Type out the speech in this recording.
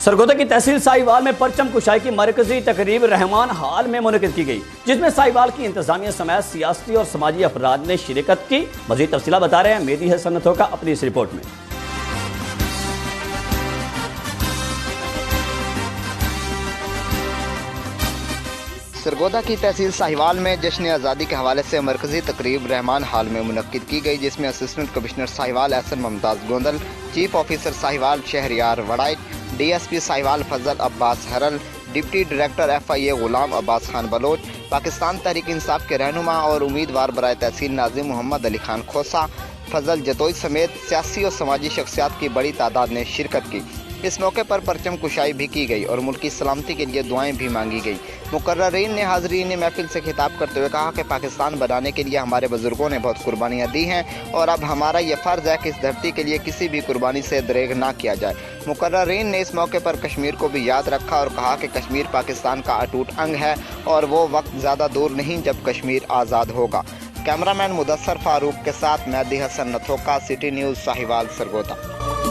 सरगोदा की तहसील साहिवाल में परचम कुशाई की मरकजी तकरीब रहमान हाल में मुनक़िद की गई, जिसमें साहिवाल की इंतजामिया समेत सियासी और समाजी अफराद ने शिरकत की। मज़ीद तफसीलात बता रहे हैं मेहदी हसन नथोका अपनी इस रिपोर्ट में। सरगोदा की तहसील साहिवाल में जश्न आज़ादी के हवाले से मरकजी तकरीब रहमान हाल में मुनक़िद की गई, जिसमें assistant commissioner Sahiwal Ehsan Mumtaz Gondal, chief officer Sahiwal Shehryar Waraich, DSP Sahiwal Fazal Abbas Haral, deputy director FIA Ghulam Abbas Khan Baloch, Pakistan Tehreek Insaf के रहनुमा और उम्मीदवार बराए तहसील नाज़िम मोहम्मद अली खान खोसा, फजल जतोई समेत सियासी और समाजी शख्सियात की बड़ी तादाद ने शिरकत की। इस मौके पर परचम कुशाई भी की गई और मुल्क की सलामती के लिए दुआएं भी मांगी गई। मुकर्ररीन ने हाज़रीन महफिल से खिताब करते हुए कहा कि पाकिस्तान बनाने के लिए हमारे बुजुर्गों ने बहुत कुर्बानियाँ दी हैं और अब हमारा ये फ़र्ज़ है कि इस धरती के लिए किसी भी कुर्बानी से दरेग ना किया जाए। मुकर्ररीन ने इस मौके पर कश्मीर को भी याद रखा और कहा कि कश्मीर पाकिस्तान का अटूट अंग है और वो वक्त ज़्यादा दूर नहीं जब कश्मीर आज़ाद होगा। कैमरामैन मुदस्सर फारूक के साथ मेहदी हसन नथोका, सिटी न्यूज़ साहिवाल सरगोदा।